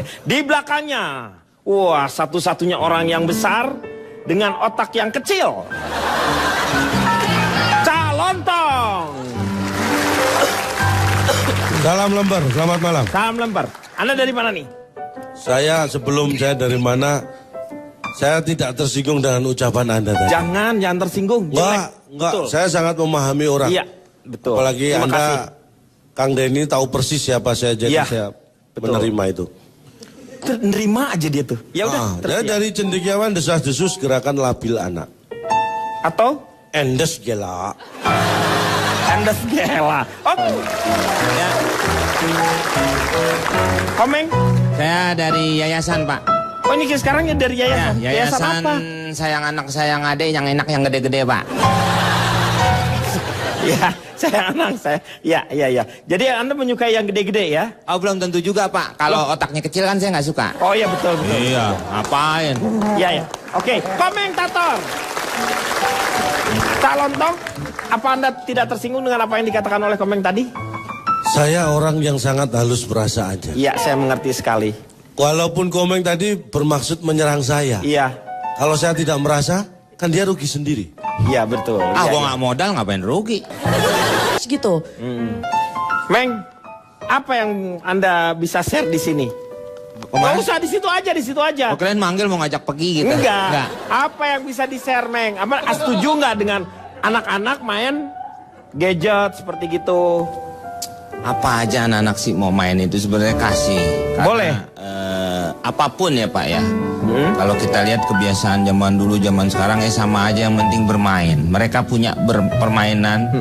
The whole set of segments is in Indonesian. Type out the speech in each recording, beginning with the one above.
Di belakangnya, wah, satu-satunya orang yang besar dengan otak yang kecil. Calontong. Salam lembar, selamat malam. Salam lembar. Anda dari mana nih? Sebelum saya dari mana, saya tidak tersinggung dengan ucapan Anda tadi. Jangan tersinggung. Enggak, Betul. saya sangat memahami orang. Iya, betul. Apalagi Terima Anda, kasih. Kang Denny tahu persis siapa saya, jadi Iya, saya betul. menerima itu. Nerima aja dia tuh. Ya udah. Saya dari cendekiawan desas-desus gerakan labil anak. Atau Endes gela. Endes gela. Oh. Ya. Komeng. Saya dari yayasan, Pak. Oh, ini sekarang dari yayasan. Ya, yayasan apa? sayang anak sayang adek yang enak yang gede-gede, Pak. Ya, sayang anak saya. Ya. Jadi Anda menyukai yang gede-gede ya? Oh, belum tentu juga, Pak. Kalau otaknya kecil kan saya nggak suka. Oh iya, betul. Iya, ngapain? Iya. Oke, komentator. Calontong, apa Anda tidak tersinggung dengan apa yang dikatakan oleh Komeng tadi? Saya orang yang sangat halus perasaannya. Iya, saya mengerti sekali. Walaupun Komeng tadi bermaksud menyerang saya. Iya. Kalau saya tidak merasa, kan dia rugi sendiri. Iya, betul. Ah, Iya, gua iya. nggak modal ngapain rugi? Gitu. Meng, apa yang Anda bisa share di sini? Nggak usah di situ aja. Oh, kalian manggil mau ngajak pergi gitu? Enggak. Apa yang bisa di-share, Meng? Setuju nggak dengan anak-anak main gadget seperti gitu? Apa aja anak-anak sih mau main itu sebenarnya kasih. Karena, Boleh. Apapun ya, Pak ya. Kalau kita lihat kebiasaan zaman dulu zaman sekarang sama aja, yang penting bermain. Mereka punya permainan,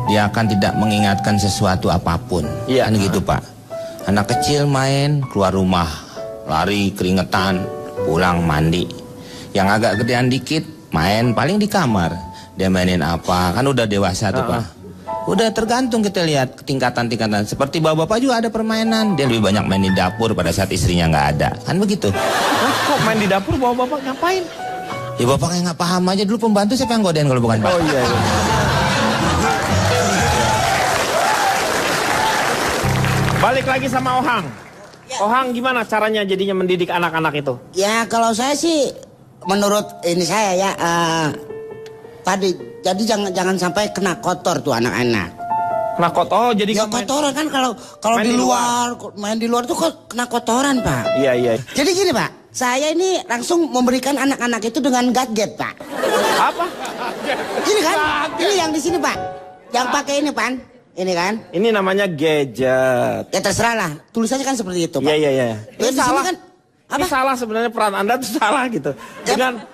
dia akan tidak mengingatkan sesuatu apapun. Iya. Kan gitu, Pak. Anak kecil main, keluar rumah, lari keringetan, pulang mandi. Yang agak gedean dikit main paling di kamar. Dia mainin apa? Kan udah dewasa tuh, Pak. Udah tergantung kita lihat tingkatan-tingkatan. Seperti bapak-bapak juga ada permainan. Dia lebih banyak main di dapur pada saat istrinya nggak ada. Kan begitu. Kok main di dapur bawa bapak ngapain? Ya bapak kayak nggak paham aja, dulu pembantu siapa yang godain kalau bukan Pak? Oh iya. Balik lagi sama Ohang. Ohang gimana caranya jadinya mendidik anak-anak itu? Ya kalau saya sih menurut ini saya ya tadi jadi jangan sampai kena kotor tuh anak-anak. Nah, oh jadi Ya kotoran kan kalau main di di luar main di luar tuh kok kena kotoran, Pak. Iya. Jadi gini, Pak. Saya ini langsung memberikan anak-anak itu dengan gadget, Pak. Apa? Ini kan? Ini yang di sini, Pak. Yang pakai ini, Pan. Ini kan? Ini namanya gadget. Ya terserah lah. Tulisannya kan seperti itu, Pak. Iya. Ya, Ini di sini salah. kan Ini apa? salah sebenarnya, peran Anda tuh salah gitu.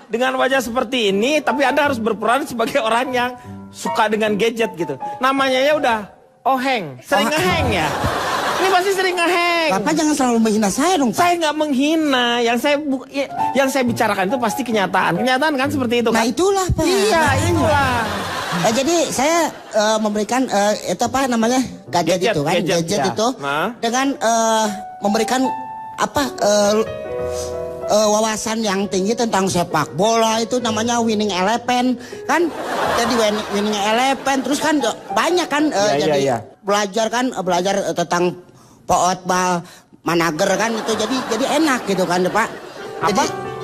Dengan wajah seperti ini, tapi Anda harus berperan sebagai orang yang suka dengan gadget gitu. Namanya ya udah oheng, sering ngeheng ya. Ini pasti sering ngeheng. Bapak jangan selalu menghina saya dong, Pak. Saya nggak menghina, yang saya bicarakan itu pasti kenyataan. Kenyataan kan seperti itu Nah kan? itulah, Pak. Iya, Nah, itulah. Jadi saya memberikan itu apa namanya gadget itu kan, gadget, gadget ya. itu Nah. dengan memberikan apa wawasan yang tinggi tentang sepak bola, itu namanya winning eleven kan. Jadi winning eleven terus kan banyak kan Iya. belajar tentang pootbal manager kan, itu jadi enak gitu kan, Pak. Jadi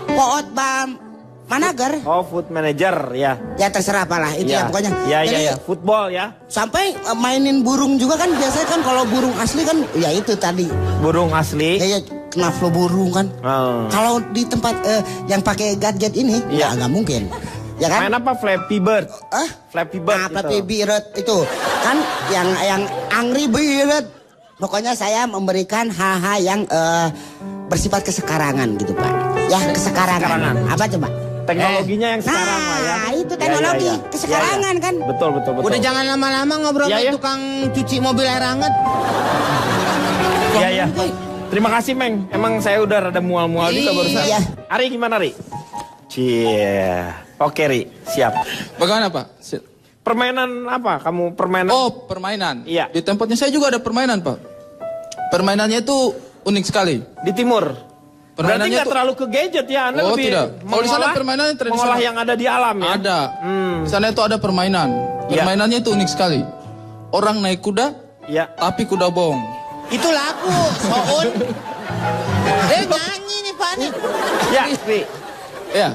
pootbal manager. Oh, food manager ya. Ya terserah apalah itu ya pokoknya. Jadi, Iya. Football ya. sampai mainin burung juga kan, biasanya kan kalau burung asli kan ya itu tadi. Burung asli. Ya kena flu burung kan. Oh. Kalau di tempat yang pakai gadget ini Iya. ya nggak mungkin. Ya kan? Main apa? Flappy Bird. Flappy Bird. Nah, gitu. Flappy Bird itu kan yang Angry Bird. Pokoknya saya memberikan hal-hal yang bersifat kesekarangan gitu, Pak. Ya, kesekarangan. Apa coba? Teknologinya yang sekarang lah ya. Nah, itu teknologi kesekarangan kan. Betul. Udah jangan lama-lama ngobrol Iya, kayak ya. tukang cuci mobil air hangat. Iya. Terima kasih, Meng. Emang saya udah rada mual-mual juga barusan. Iya. Ari gimana, Ri? Cie. Oke, Ri. Siap. Bagaimana Pak? Permainan apa? Kamu permainan? Oh, permainan. Iya. Di tempatnya saya juga ada permainan Pak. Permainannya itu unik sekali. Di timur. Berarti Permainannya nggak tuh- terlalu ke gadget ya? Anda Oh, lebih tidak. Kalau di sana permainannya tradisional. mengolah yang ada di alam ya? Ada. Di sana itu ada permainan. Iya. Permainannya itu unik sekali. Orang naik kuda, Ya. tapi kuda bohong. Itu lagu, Soun. Nyanyi nih Pak nih. Ya, Ri. Ya,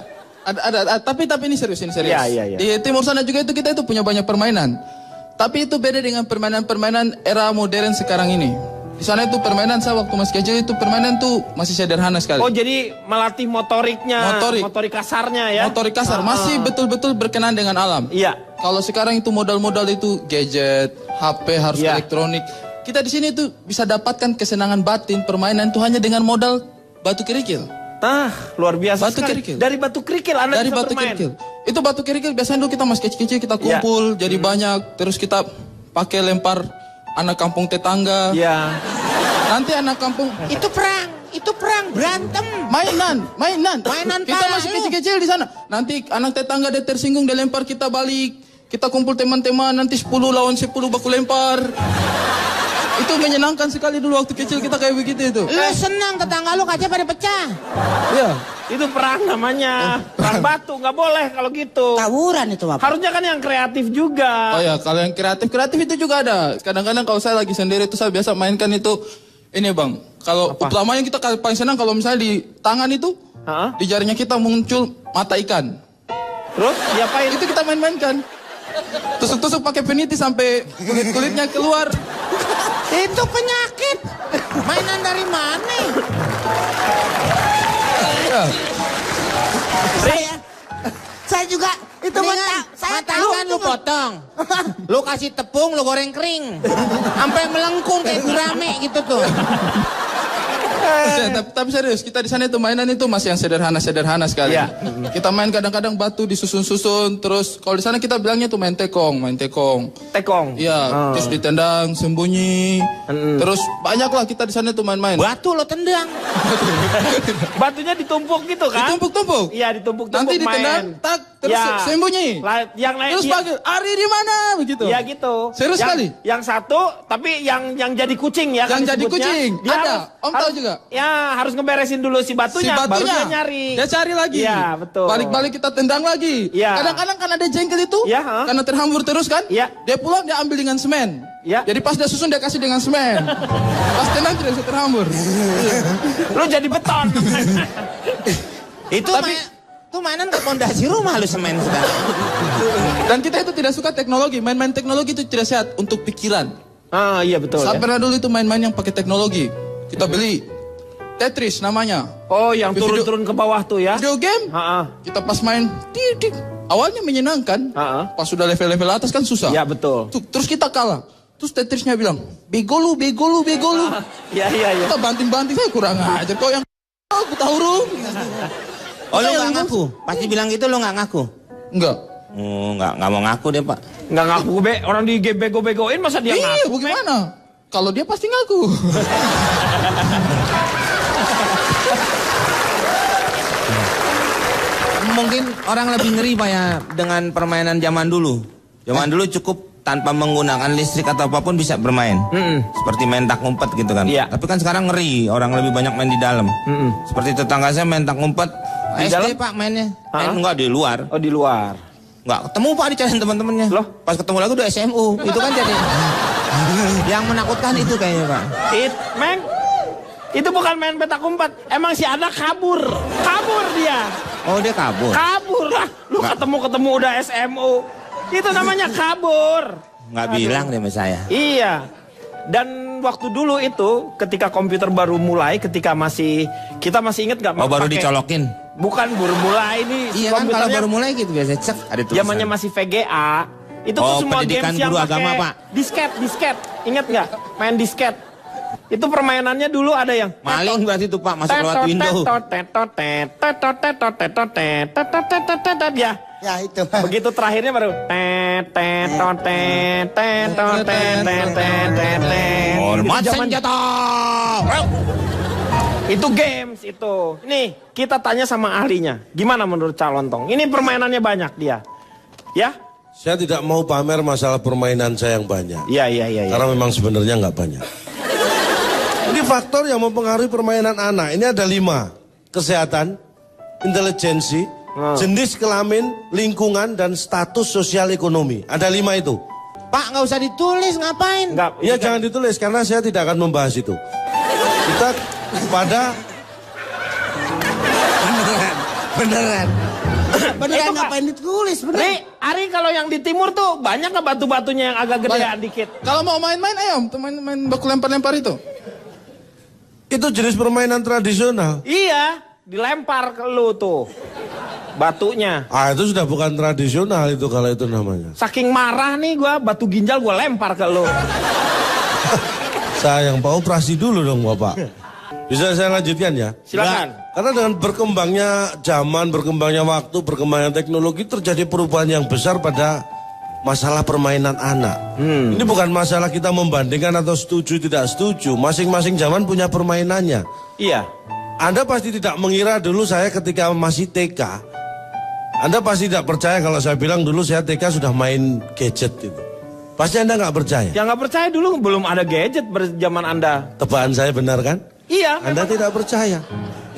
ada, tapi ini serius, ini serius. Iya. Di timur sana juga itu kita itu punya banyak permainan. Tapi itu beda dengan permainan-permainan era modern sekarang ini. Di sana itu permainan saya waktu masih kecil itu permainan tuh masih sederhana sekali. Oh, jadi melatih motoriknya, motorik kasarnya ya. Motorik kasar, masih betul-betul berkenan dengan alam. Iya. Kalau sekarang itu modal-modal itu gadget, HP harus elektronik. Kita di sini tuh bisa dapatkan kesenangan batin permainan itu hanya dengan modal batu kerikil. Luar biasa Batu sekali. kerikil. Dari batu kerikil Anda Dari bisa batu bermain. kerikil. Itu batu kerikil biasanya dulu kita masih kecil-kecil kita kumpul jadi banyak terus kita pakai lempar anak kampung tetangga. Iya. Nanti anak kampung Itu perang, berantem. mainan. Kita parah, masih lu. kecil-kecil di sana. Nanti anak tetangga dia tersinggung dia lempar kita balik. Kita kumpul teman-teman nanti 10 lawan 10 baku lempar. Itu menyenangkan sekali dulu waktu kecil kita kayak begitu itu. Lu senang tetangga lu kaca pada pecah. Iya. Itu perang namanya. Perang batu, nggak boleh kalau gitu. Tawuran itu Bapak. Harusnya kan yang kreatif juga. Oh ya, kalau yang kreatif itu juga ada. Kadang-kadang kalau saya lagi sendiri itu saya biasa mainkan itu ini Bang. Kalau utamanya kita paling senang kalau misalnya di tangan itu di jarinya kita muncul mata ikan. Terus diapain? Itu kita main-mainkan. Tusuk-tusuk pakai peniti sampai kulit-kulitnya keluar. Itu penyakit. Mainan dari mana? Ya. Saya juga itu saya Mata tahu ikan lu potong. Lu kasih tepung, lu goreng kering. Sampai melengkung kayak gurame gitu tuh. Tapi serius, kita di sana itu mainan itu masih yang sederhana sekali. Iya. Kita main kadang-kadang batu disusun-susun, terus kalau di sana kita bilangnya tuh main tekong. Tekong. Iya, terus ditendang, sembunyi. Terus banyak lah kita di sana tuh main-main. Batu lo tendang. Batunya ditumpuk gitu kan? Ditumpuk-tumpuk. Iya, ditumpuk-tumpuk Nanti ditendang, main. tak, terus Ya. sembunyi. Yang lain Terus panggil, Ari di mana? Begitu. Ya gitu. Serius sekali? Yang satu, tapi yang jadi kucing ya. Yang kan jadi disebutnya. kucing. Dia Ada. Om tahu juga. Ya, harus ngeberesin dulu si batunya. Baru dia nyari. Dia cari lagi. Iya, betul. Balik-balik kita tendang lagi. Iya. Kadang-kadang kan ada jengkel itu. Iya, Karena terhambur terus kan. Iya. Dia pulang dia ambil dengan semen. Iya. Jadi pas dia susun dia kasih dengan semen. Pas tendang tidak bisa terhambur. Lu jadi beton. Itu tuh mainan ke pondasi rumah lu semen sekarang. Dan kita itu tidak suka teknologi. Main-main teknologi itu tidak sehat untuk pikiran. Iya betul. Saya Ya. pernah dulu itu main-main yang pakai teknologi. Kita beli Tetris namanya. Oh, yang Video- turun-turun ke bawah tuh ya. Video game. Kita pas main, tik. Awalnya menyenangkan. Pas sudah level-level atas kan susah. Ya betul. Terus kita kalah. Terus Tetrisnya bilang, bego lu. Iya. Kita banting-banting, saya kurang ajar. Kau yang aku tahu huruf. Oh lu gak ngaku? Pasti bilang gitu lu gak ngaku? Enggak. Oh, nggak mau ngaku deh Pak. Nggak ngaku orang bego-begoin masa dia Iya, ngaku? bagaimana? Kalau dia pasti ngaku. Mungkin orang lebih ngeri Pak ya dengan permainan zaman dulu. Zaman dulu cukup tanpa menggunakan listrik atau apapun bisa bermain. Seperti main tak ngumpet gitu kan. Iya. Tapi kan sekarang ngeri, orang lebih banyak main di dalam. Seperti tetangga saya main tak ngumpet. Di SD dalam? Pak mainnya. Enggak di luar. Oh, di luar. Enggak ketemu Pak dicariin teman-temannya. Loh? Pas ketemu lagi udah SMU. Itu kan jadi yang menakutkan itu kayaknya Pak. Itu bukan main petak umpet. Emang si anak kabur dia. Oh dia kabur. Kabur lah. Lu ketemu udah SMU. Itu namanya kabur. Nggak bilang deh sama saya. Iya. Dan waktu dulu itu ketika komputer baru mulai, kita masih inget nggak? Oh baru dicolokin. Bukan baru mulai ini. Iya kan kalau baru mulai gitu biasa cek ada tulisan. Zamannya masih VGA. Itu tuh Oh, semua pendidikan games yang guru pakai agama, Pak. disket. Ingat nggak? Main disket. Itu permainannya dulu ada yang Maling berarti tuh Pak masuk lewat window. Ya. Ya itu. Begitu terakhirnya baru Hormat senjata. Itu games itu. Nih, kita tanya sama ahlinya. Gimana menurut calon tong? Ini permainannya banyak dia. Ya? Saya tidak mau pamer masalah permainan saya yang banyak. Iya. Karena memang sebenarnya nggak banyak. Ini faktor yang mempengaruhi permainan anak. Ini ada 5. Kesehatan, intelijensi, jenis kelamin, lingkungan, dan status sosial ekonomi. Ada 5 itu. Pak nggak usah ditulis ngapain? Enggak. Ya jangan ditulis karena saya tidak akan membahas itu. Kita pada Beneran. Beneran Itu, Kak. ngapain ditulis? Ri, Beneran. Ari kalau yang di timur tuh banyak nggak batu-batunya yang agak gedean dikit? Kalau mau main-main ayo, main baku lempar-lempar itu. Itu jenis permainan tradisional. Iya, dilempar ke lu tuh batunya. Ah, itu sudah bukan tradisional itu kalau itu namanya. Saking marah nih gua, batu ginjal gua lempar ke lu. Sayang, Pak, operasi dulu dong, Bapak. Bisa saya lanjutkan ya? Silakan. Karena dengan berkembangnya zaman, berkembangnya waktu, berkembangnya teknologi, terjadi perubahan yang besar pada masalah permainan anak. Ini bukan masalah kita membandingkan atau setuju tidak setuju. Masing-masing zaman punya permainannya. Iya. Anda pasti tidak mengira dulu saya ketika masih TK. Anda pasti tidak percaya kalau saya bilang dulu saya TK sudah main gadget itu. Pasti Anda nggak percaya. Yang nggak percaya dulu belum ada gadget zaman Anda. Tebakan saya benar kan? Iya. Anda tidak percaya.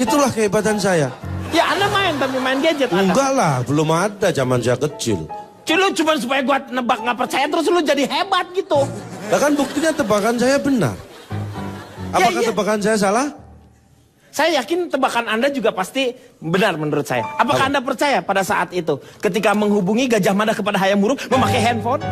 Itulah kehebatan saya. Ya Anda main tapi main gadget Anda. Enggak lah, belum ada zaman saya kecil. Lu cuma supaya gua nebak nggak percaya terus lu jadi hebat gitu. Nah kan buktinya tebakan saya benar. Apakah iya. tebakan saya salah? Saya yakin tebakan Anda juga pasti benar menurut saya. Apakah Anda percaya pada saat itu ketika menghubungi Gajah Mada kepada Hayam Wuruk memakai handphone?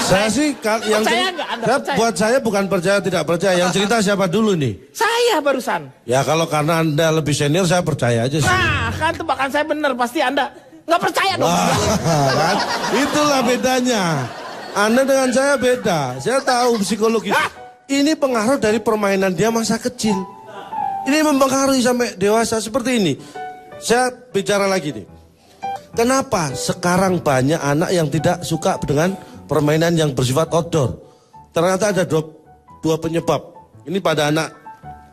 Saya sih yang Percaya nggak Anda percaya? buat saya bukan percaya tidak percaya. Yang cerita siapa dulu nih? Saya barusan. Ya kalau karena Anda lebih senior saya percaya aja sih. Nah, kan tebakan saya benar, pasti Anda nggak percaya dong. Kan? Itulah bedanya. Anda dengan saya beda. Saya tahu psikologi. Ini pengaruh dari permainan dia masa kecil. Ini mempengaruhi sampai dewasa seperti ini. Saya bicara lagi nih. Kenapa sekarang banyak anak yang tidak suka dengan permainan yang bersifat outdoor? Ternyata ada dua penyebab. Ini pada anak.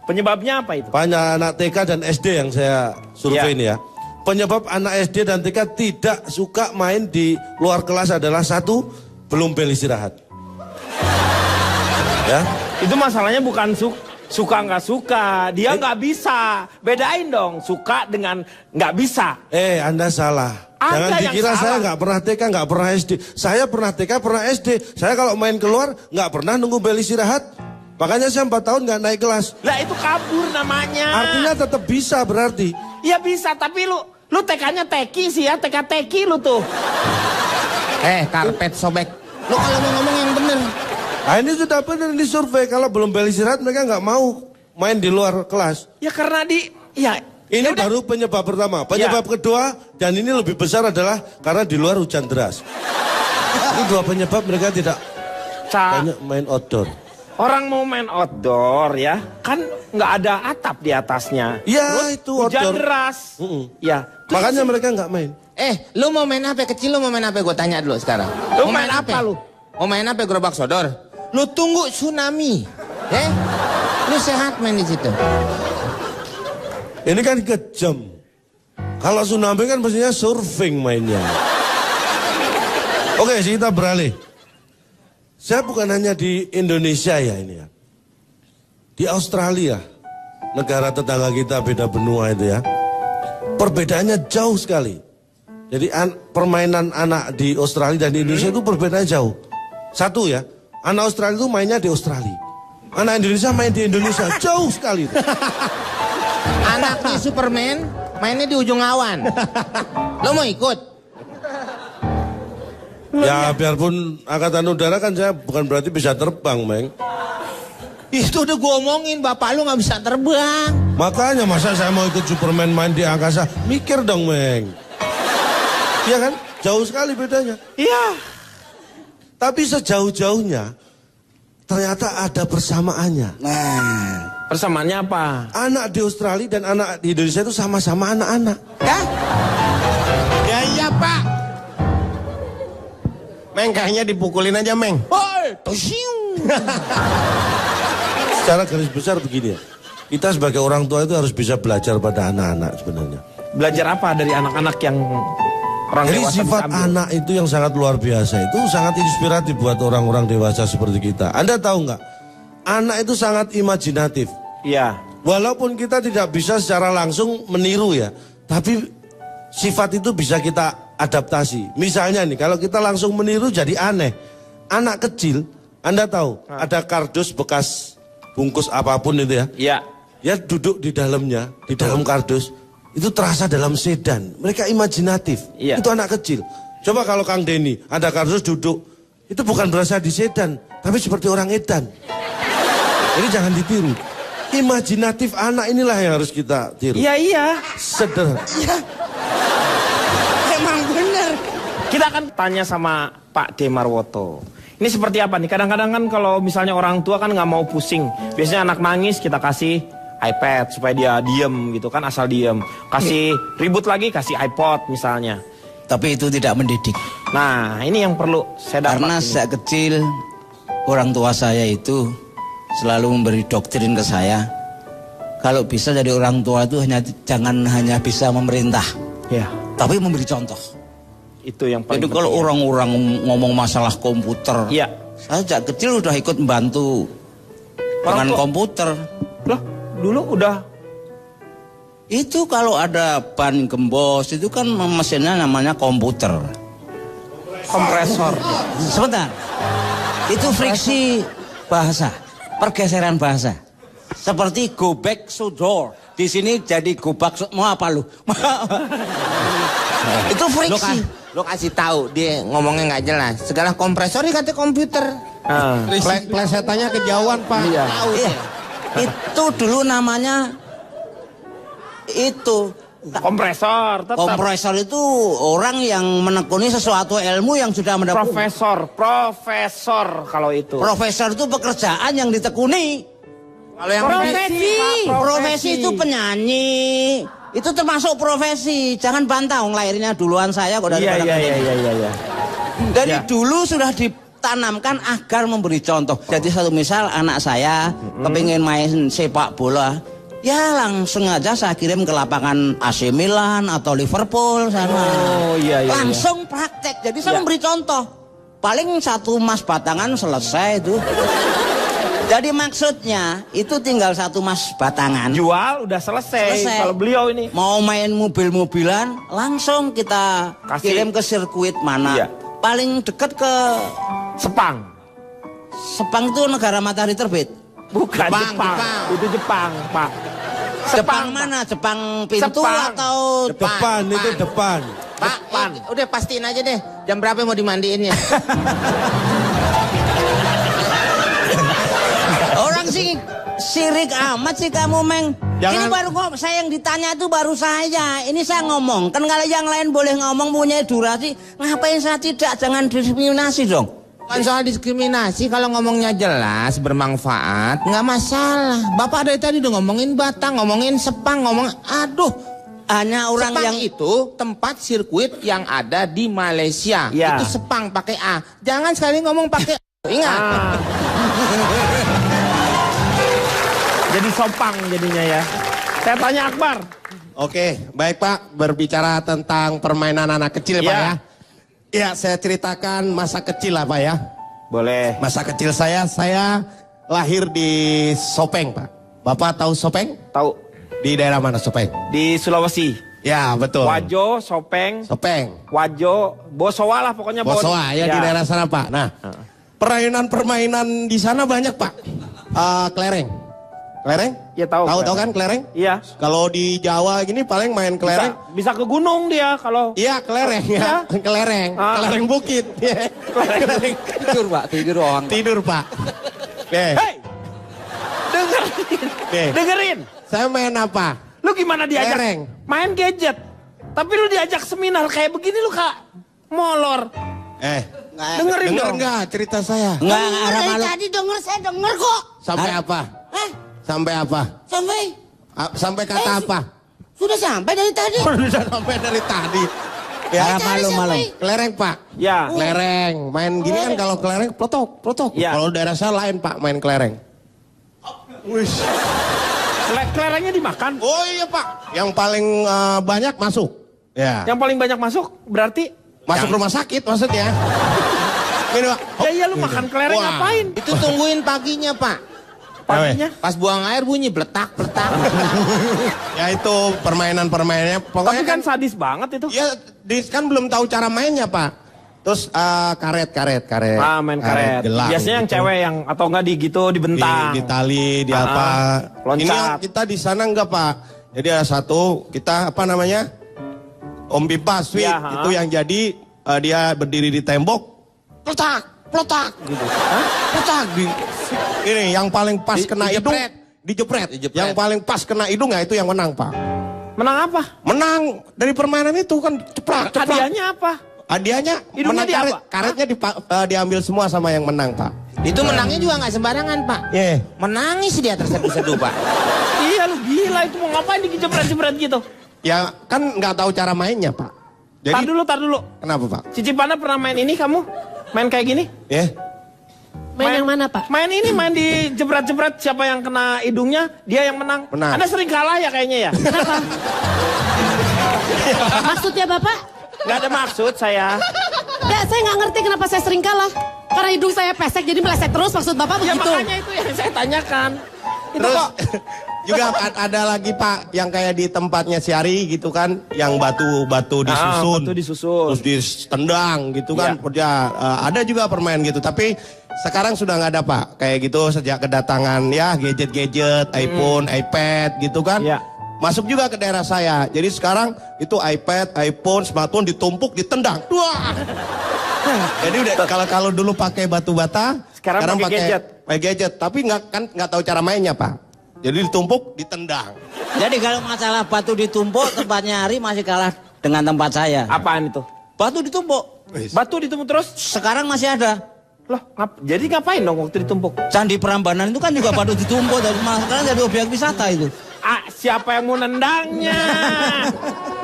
Penyebabnya apa itu? Pada anak TK dan SD yang saya survei ini ya. Penyebab anak SD dan TK tidak suka main di luar kelas adalah satu, belum bel istirahat. Ya. Itu masalahnya bukan suka nggak suka, dia nggak bisa. Bedain dong, suka dengan nggak bisa. Anda salah. Anda Jangan yang dikira salah. saya nggak pernah TK, nggak pernah SD. Saya pernah TK, pernah SD. Saya kalau main keluar nggak pernah nunggu bel istirahat. Makanya saya 4 tahun nggak naik kelas. Lah itu kabur namanya. Artinya tetap bisa berarti. Ya bisa, tapi lu TK-nya teki sih ya, TK-teki lu tuh. Karpet sobek. Lo kalau mau ngomong yang bener. Nah ini sudah benar di survei. Kalau belum bel istirahat mereka nggak mau main di luar kelas. Ya karena Ini ya udah. baru penyebab pertama. Penyebab kedua dan ini lebih besar adalah karena di luar hujan deras. Ini dua penyebab mereka tidak banyak main outdoor. Orang mau main outdoor ya, kan nggak ada atap di atasnya. Ya itu Hujan outdoor. deras. Ya. Makanya mereka nggak main. Lu mau main apa? Kecil lu mau main apa? Gue tanya dulu sekarang. Lu main apa lu? Mau main apa? Gerobak sodor? Lu tunggu tsunami. Lu sehat main di situ. Ini kan kejam. Kalau tsunami kan pastinya surfing mainnya. Oke, kita beralih. Saya bukan hanya di Indonesia ya ini ya. Di Australia, negara tetangga kita beda benua itu ya. Perbedaannya jauh sekali. Jadi permainan anak di Australia dan di Indonesia itu perbedaannya jauh. Satu ya, anak Australia itu mainnya di Australia. Anak Indonesia main di Indonesia, jauh sekali. Anaknya Superman mainnya di ujung awan. Lu mau ikut? Ya biarpun angkatan udara kan saya bukan berarti bisa terbang, Meng. Itu udah gue omongin, bapak lu gak bisa terbang. Makanya masa saya mau ikut Superman main di angkasa, mikir dong, Meng. Iya kan? Jauh sekali bedanya. Iya. Tapi sejauh-jauhnya ternyata ada persamaannya. Nah. Persamaannya apa? Anak di Australia dan anak di Indonesia itu sama-sama anak-anak. Ya? Ya iya pak. Meng, kayaknya dipukulin aja, Meng. Secara garis besar begini ya. Kita sebagai orang tua itu harus bisa belajar pada anak-anak sebenarnya. Belajar apa dari anak-anak yang orang Jadi dewasa sifat bisa ambil? anak itu yang sangat luar biasa. Itu sangat inspiratif buat orang-orang dewasa seperti kita. Anda tahu nggak? Anak itu sangat imajinatif. Iya. Walaupun kita tidak bisa secara langsung meniru ya. Tapi sifat itu bisa kita adaptasi. Misalnya nih, kalau kita langsung meniru jadi aneh. Anak kecil, Anda tahu, ada kardus bekas bungkus apapun itu ya. Iya. Ya duduk di dalamnya, di dalam kardus. itu terasa dalam sedan. Mereka imajinatif. Iya. Itu anak kecil. Coba kalau Kang Denny, ada kardus duduk, itu bukan berasa di sedan, tapi seperti orang edan. Ini jangan ditiru. Imajinatif anak inilah yang harus kita tiru. Iya. Sederhana. Iya. Emang bener. Kita akan tanya sama Pak Demarwoto. Ini seperti apa nih? Kadang-kadang kan kalau misalnya orang tua kan nggak mau pusing. Biasanya anak nangis kita kasih iPad supaya dia diem gitu kan, asal diem. Kasih ribut lagi kasih iPod misalnya. Tapi itu tidak mendidik. Nah ini yang perlu saya dapat. Karena sejak kecil orang tua saya itu selalu memberi doktrin ke saya. Kalau bisa jadi orang tua itu jangan hanya bisa memerintah, Ya, tapi memberi contoh. itu yang paling Jadi kalau penting. orang-orang ngomong masalah komputer, Iya. saya sejak kecil udah ikut membantu dengan tua- komputer. Loh, dulu udah Itu kalau ada ban gembos itu kan mesinnya namanya komputer. kompresor. Sebentar. Itu friksi bahasa, pergeseran bahasa. Seperti go back to door. Di sini jadi go back mau apa lu? Itu friksi. Lo kasih tahu dia ngomongnya nggak jelas. Segala kompresor dikata komputer. Nah, Plesetannya kejauhan Pak. iya. Iya. Itu dulu namanya itu Kompresor, tetap. kompresor itu orang yang menekuni sesuatu ilmu yang sudah mendapat. Profesor kalau itu. Profesor itu pekerjaan yang ditekuni. Kalau yang Profesi. Profesi itu penyanyi. Itu termasuk profesi. Jangan bantah, wong lahirnya duluan saya kok Iya, daripada iya, kalian. iya, iya, iya. Dari Ya. dulu sudah ditanamkan agar memberi contoh. Jadi satu misal anak saya kepingin main sepak bola, ya langsung aja saya kirim ke lapangan AC Milan atau Liverpool sana. Oh, iya, iya, Langsung praktek. Jadi saya Ya. memberi contoh. Paling 1 emas batangan selesai itu. Jadi maksudnya itu tinggal 1 emas batangan. Jual udah selesai. Kalau beliau ini. Mau main mobil-mobilan langsung kita Kasih. kirim ke sirkuit mana. Iya. Paling dekat ke Sepang. Sepang itu negara matahari terbit. Bukan Jepang, Jepang. Jepang. Itu Jepang, Pak. Jepang mana? Jepang pintu Sepang. atau Depan, itu depan. Pak, udah pastiin aja deh. Jam berapa mau dimandiinnya? orang sih sirik amat sih kamu, Meng. Jangan- Ini baru kok saya yang ditanya itu baru saya. Ini saya ngomong. Kan kalau yang lain boleh ngomong punya durasi, ngapain saya tidak? Jangan diskriminasi dong. Bukan soal diskriminasi, kalau ngomongnya jelas, bermanfaat, nggak masalah. Bapak dari tadi udah ngomongin Batang, ngomongin Sepang, aduh. Hanya orang Sepang yang itu tempat sirkuit yang ada di Malaysia. Ya. Itu Sepang pakai A. Jangan sekali ngomong pakai A. Ingat. Ah. Jadi sopang jadinya ya. Saya tanya Akbar. Oke, baik Pak. Berbicara tentang permainan anak kecil Pak Ya. ya. Iya, saya ceritakan masa kecil lah Pak ya. Boleh. Masa kecil saya lahir di Sopeng Pak. Bapak tahu Sopeng? Tahu Di daerah mana Sopeng? di Sulawesi. Ya, betul. Wajo, Sopeng, Sopeng. Wajo, Bosowa lah pokoknya. Bosowa ya, di daerah sana Pak. Nah, permainan-permainan di sana banyak Pak. Kelereng. Kelereng? Ya, tahu, Tahu kelereng. kan kelereng? Iya. Kalau di Jawa gini paling main kelereng. Bisa ke gunung dia kalau. Iya, kelereng ya. Kelereng. Ah. Kelereng bukit. Kelereng. tidur, Pak, tidur orang. Tidur, Pak. Nih, Hei, dengerin, nih. dengerin. Saya main apa? Lu gimana diajak Kelereng. main gadget? Tapi lu diajak seminar kayak begini lu kak molor. Dengerin Denger dong. nggak cerita saya? Enggak ada malu. Tadi denger saya denger kok. Sampai apa? Hah? Sampai apa? Sampai Sampai kata apa? sudah sampai dari tadi. Udah sampai dari tadi. Ada malu-malu. Kelereng, Pak. Ya. Kelereng. Main gini kan kalau kelereng plotok, plotok. Ya. Kalau daerah saya lain, Pak, main kelereng. Wih. Kelerengnya dimakan. Oh iya, Pak. Yang paling banyak masuk. Ya. Yang paling banyak masuk berarti. Masuk rumah sakit maksudnya. Gini, Pak. Ya iya lu makan kelereng Wah. ngapain? Itu tungguin paginya, Pak. Paginya. Pas buang air bunyi bletak, bletak. Ya itu permainan-permainannya. Tapi Pokoknya kan sadis banget itu. ya kan belum tahu cara mainnya, Pak. Terus karet. Ah, main karet. gelang Biasanya yang gitu. cewek yang atau enggak di gitu dibentang. Di tali, di apa. loncat. Ini yang kita di sana enggak, Pak. Jadi ada satu, kita apa namanya? Om Pipa Sweet, Ya, itu yang jadi dia berdiri di tembok, peletak gitu. Peletak ini yang paling pas kena hidung, dijepret. Yang paling pas kena hidung ya itu yang menang, Pak. Menang apa? Menang dari permainan itu kan ceplak. Hadiahnya apa? Hadiahnya Hidungnya menang dia apa? karetnya diambil semua sama yang menang, Pak. Itu menangnya juga nggak sembarangan, Pak. Iya. Menangis dia terseduh-seduh, Pak. Iya lu gila itu mau ngapain dijepret-jepret gitu? Ya kan nggak tahu cara mainnya, Pak. Jadi Tar dulu. kenapa, Pak? Cicipannya pernah main ini kamu? Main kayak gini? Ya. Main yang mana, Pak? Main ini, main di jepret-jepret, siapa yang kena hidungnya, dia yang menang. Menang. Anda sering kalah ya kayaknya ya? Maksudnya Bapak? Gak ada maksud saya. Ya, saya nggak ngerti kenapa saya sering kalah. Karena hidung saya pesek jadi meleset terus, maksud Bapak Ya begitu? makanya itu yang saya tanyakan. Itu Terus kok juga ada lagi, Pak, yang kayak di tempatnya si Ari gitu kan, yang batu disusun. batu disusun. Terus ditendang gitu kan. Ya, ada juga permainan gitu, tapi sekarang sudah nggak ada, Pak. Kayak gitu sejak kedatangan ya gadget-gadget, iPhone, iPad gitu kan. Ya. Masuk juga ke daerah saya. Jadi sekarang itu iPad, iPhone, smartphone ditumpuk, ditendang. Wah. Jadi udah kalau dulu pakai batu bata, Sekarang pakai gadget. Pakai gadget, tapi nggak tahu cara mainnya, Pak. Jadi ditumpuk, ditendang. Jadi kalau masalah batu ditumpuk, tempatnya Ari masih kalah dengan tempat saya. apaan itu? Batu ditumpuk. Batu ditumpuk terus? Sekarang masih ada. Loh, jadi ngapain dong waktu ditumpuk? Candi Prambanan itu kan juga batu ditumpuk. Dari malah sekarang jadi objek wisata itu. Siapa yang mau nendangnya?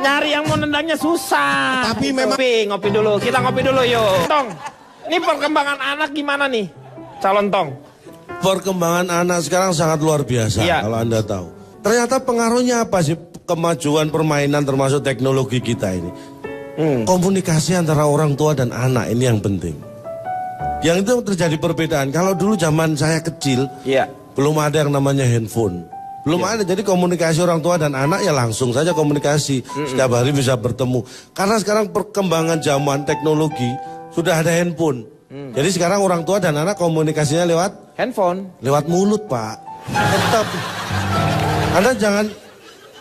Nyari yang mau nendangnya susah. Tapi memang- Ngopi dulu. Kita ngopi dulu yuk. Tong, ini perkembangan anak gimana nih? Calon Tong. Perkembangan anak sekarang sangat luar biasa, Iya. kalau Anda tahu. Ternyata pengaruhnya apa sih kemajuan permainan termasuk teknologi kita ini? Komunikasi antara orang tua dan anak ini yang penting. Yang itu terjadi perbedaan. Kalau dulu zaman saya kecil, Iya. belum ada yang namanya handphone. Belum ada, jadi komunikasi orang tua dan anak ya langsung saja komunikasi. Setiap hari bisa bertemu. Karena sekarang perkembangan zaman teknologi, sudah ada handphone. Jadi sekarang orang tua dan anak komunikasinya Handphone. lewat mulut, Pak. Tetap.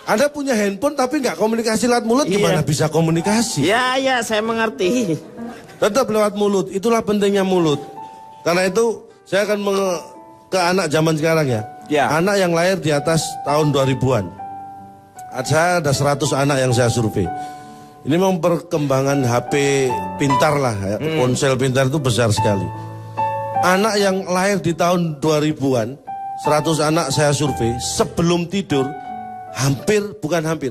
Anda punya handphone tapi nggak komunikasi lewat mulut, Iya. gimana bisa komunikasi? Ya, saya mengerti. Tetap lewat mulut, itulah pentingnya mulut. Karena itu saya akan ke anak zaman sekarang ya. Ya. Anak yang lahir di atas tahun 2000-an. Saya ada 100 anak yang saya survei. Ini memang perkembangan HP pintar lah, ya. Ponsel pintar itu besar sekali. Anak yang lahir di tahun 2000-an, 100 anak saya survei, sebelum tidur,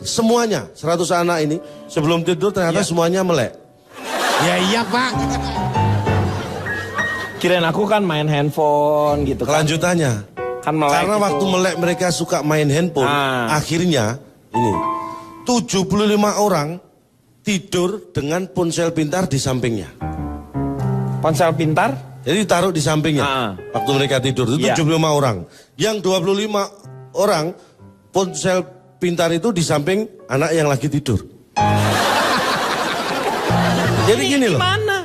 semuanya, 100 anak ini, sebelum tidur ternyata semuanya melek. Ya iya, Pak. Kirain aku kan main handphone gitu kan. Kelanjutannya, Kan melek karena gitu. waktu melek mereka suka main handphone, akhirnya ini 75 orang tidur dengan ponsel pintar di sampingnya. Ponsel pintar? Jadi taruh di sampingnya. Waktu mereka tidur itu Iya. 75 orang. Yang 25 orang ponsel pintar itu di samping anak yang lagi tidur. Jadi gini loh. Gimana?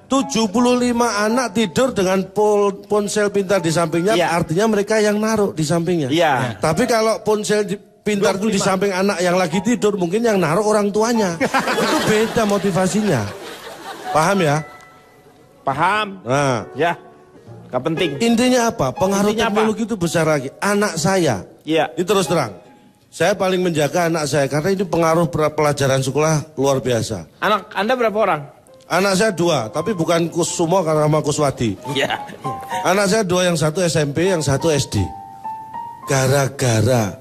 75 anak tidur dengan ponsel pintar di sampingnya, Iya. artinya mereka yang naruh di sampingnya. Iya. Tapi kalau ponsel pintar itu di samping anak yang lagi tidur, mungkin yang naruh orang tuanya. Itu beda motivasinya. Paham ya? Paham? Nah, Ya. Gak penting. intinya apa? Pengaruh Intinya apa? teknologi itu besar lagi. Anak saya, Iya. ini terus terang, saya paling menjaga anak saya karena ini pengaruh pelajaran sekolah luar biasa. Anak Anda berapa orang? Anak saya 2, tapi bukan Kusumo karena sama Kuswati. Iya. Anak saya 2, yang satu SMP, yang satu SD. Gara-gara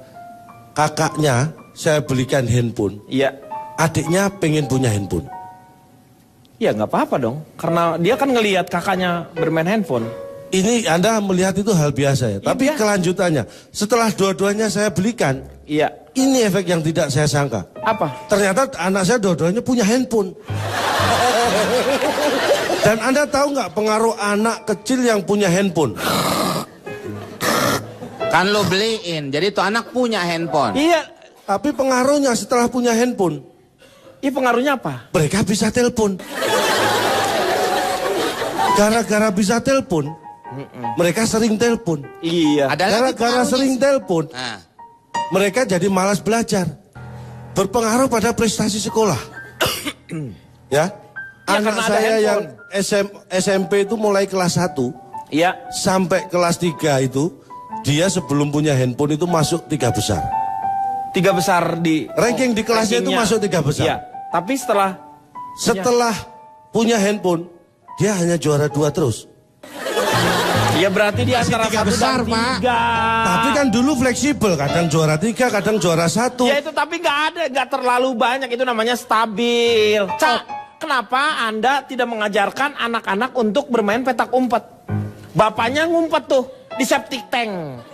kakaknya saya belikan handphone, Iya. adiknya pengen punya handphone. Ya nggak apa-apa dong. Karena dia kan ngelihat kakaknya bermain handphone. Ini Anda melihat itu hal biasa ya. Tapi Iya. kelanjutannya, setelah dua-duanya saya belikan, Iya. ini efek yang tidak saya sangka. Apa? Ternyata anak saya dua-duanya punya handphone. Dan Anda tahu nggak pengaruh anak kecil yang punya handphone? Kan lo beliin, jadi tuh anak punya handphone. Iya. Tapi pengaruhnya setelah punya handphone, Iya pengaruhnya apa? mereka bisa telepon. Gara-gara bisa telepon, mereka sering telepon. Iya. Ada lagi Gara-gara pengaruhnya. sering telepon, Nah, mereka jadi malas belajar. Berpengaruh pada prestasi sekolah. Ya. Anak saya yang SMP itu mulai kelas 1 Iya. sampai kelas 3 itu, dia sebelum punya handphone itu masuk 3 besar. 3 besar di Ranking di kelasnya itu masuk 3 besar. Iya. Tapi setelah punya handphone, dia hanya juara 2 terus. ya berarti di antara 3 1 besar, dan 3. Pak. Tapi kan dulu fleksibel, kadang juara 3, kadang juara 1. Ya itu tapi nggak terlalu banyak, itu namanya stabil. Cak, kenapa Anda tidak mengajarkan anak-anak untuk bermain petak umpet? Bapaknya ngumpet tuh di septic tank.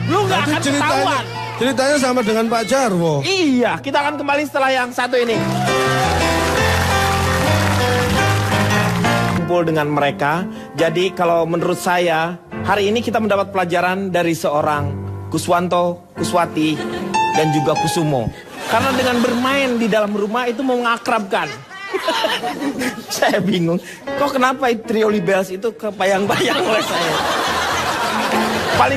Lu nggak akan ketahuan. Ceritanya sama dengan Pak Jarwo. Iya, kita akan kembali setelah yang satu ini. Kumpul dengan mereka. Jadi kalau menurut saya, hari ini kita mendapat pelajaran dari seorang Kuswanto, Kuswati, dan juga Kusumo. Karena dengan bermain di dalam rumah itu mengakrabkan. Saya bingung. Kok kenapa Trioli Bells itu kebayang-bayang oleh saya? Paling